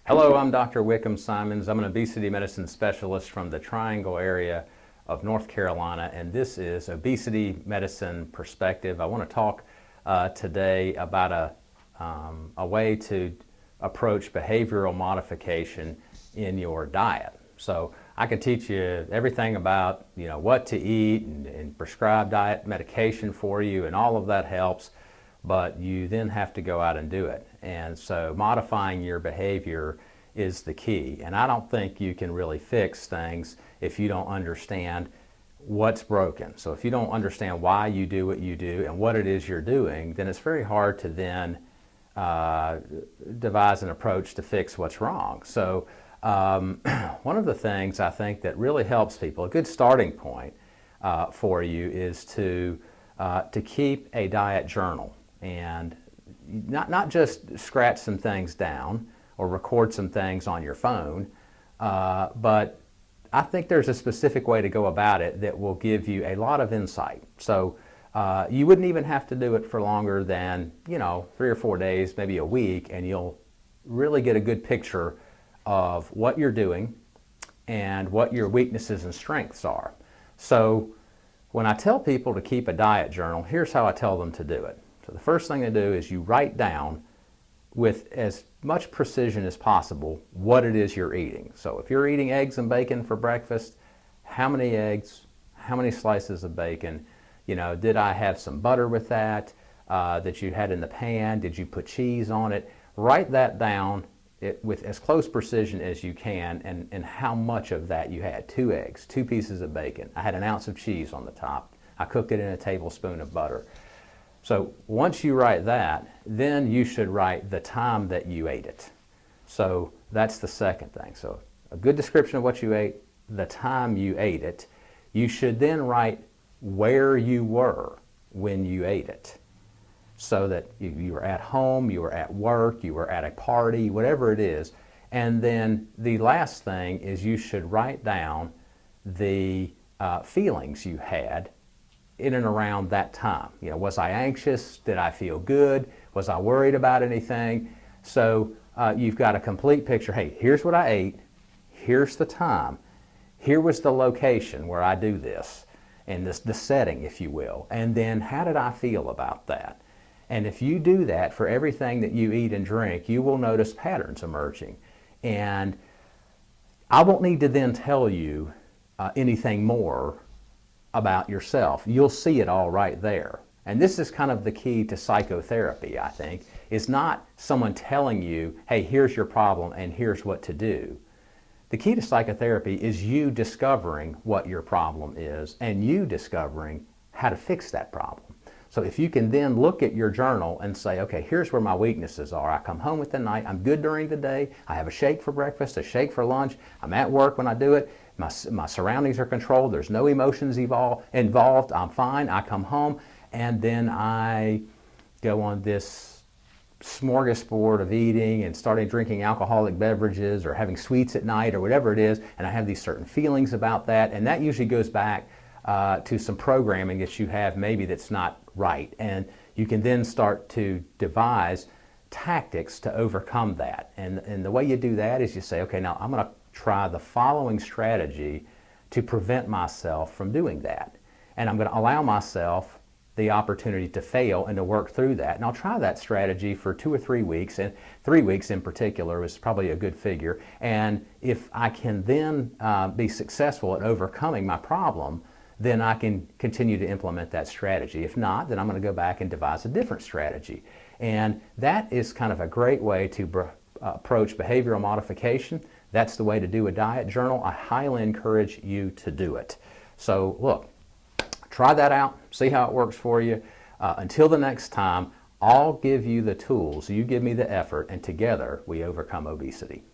Hello, I'm Dr. Wickham Simonds. I'm an obesity medicine specialist from the Triangle area of North Carolina, and this is Obesity Medicine Perspective. I want to talk today about a way to approach behavioral modification in your diet. So I can teach you everything about what to eat and prescribe diet medication for you, and all of that helps, but you then have to go out and do it. And so modifying your behavior is the key. And I don't think you can really fix things if you don't understand what's broken. So if you don't understand why you do what you do and what it is you're doing, then it's very hard to then devise an approach to fix what's wrong. So one of the things I think that really helps people, a good starting point for you, is to keep a diet journal. And not just scratch some things down or record some things on your phone, but I think there's a specific way to go about it that will give you a lot of insight. So you wouldn't even have to do it for longer than 3 or 4 days, maybe a week, and you'll really get a good picture of what you're doing and what your weaknesses and strengths are. So when I tell people to keep a diet journal, here's how I tell them to do it. So the first thing to do is you write down with as much precision as possible what it is you're eating. So if you're eating eggs and bacon for breakfast, how many eggs, how many slices of bacon, did I have some butter with that that you had in the pan? Did you put cheese on it? Write that down with as close precision as you can, and how much of that you had. 2 eggs, 2 pieces of bacon. I had an ounce of cheese on the top. I cooked it in a tablespoon of butter. So once you write that, then you should write the time that you ate it. So that's the second thing. So a good description of what you ate, the time you ate it. You should then write where you were when you ate it. So that you were at home, you were at work, you were at a party, whatever it is. And then the last thing is you should write down the feelings you had in and around that time. Was I anxious? Did I feel good? Was I worried about anything? So you've got a complete picture. Hey, here's what I ate. Here's the time. Here was the location where I do this, and the setting, if you will. And then how did I feel about that? And if you do that for everything that you eat and drink, you will notice patterns emerging. And I won't need to then tell you anything more about yourself. You'll see it all right there. And this is kind of the key to psychotherapy, I think, is not someone telling you, hey, here's your problem and here's what to do. The key to psychotherapy is you discovering what your problem is and you discovering how to fix that problem. So if you can then look at your journal and say, okay, here's where my weaknesses are. I come home at the night, I'm good during the day, I have a shake for breakfast, a shake for lunch, I'm at work when I do it, my surroundings are controlled, there's no emotions involved, I'm fine, I come home, and then I go on this smorgasbord of eating and starting drinking alcoholic beverages or having sweets at night or whatever it is, and I have these certain feelings about that, and that usually goes back to some programming that you have maybe that's not right. And you can then start to devise tactics to overcome that. And the way you do that is you say, okay, now I'm going to try the following strategy to prevent myself from doing that. And I'm going to allow myself the opportunity to fail and to work through that. And I'll try that strategy for 2 or 3 weeks, and 3 weeks in particular is probably a good figure. And if I can then be successful at overcoming my problem, then I can continue to implement that strategy. If not, then I'm going to go back and devise a different strategy. And that is kind of a great way to approach behavioral modification. That's the way to do a diet journal. I highly encourage you to do it. So look, try that out, see how it works for you. Until the next time, I'll give you the tools, you give me the effort, and together we overcome obesity.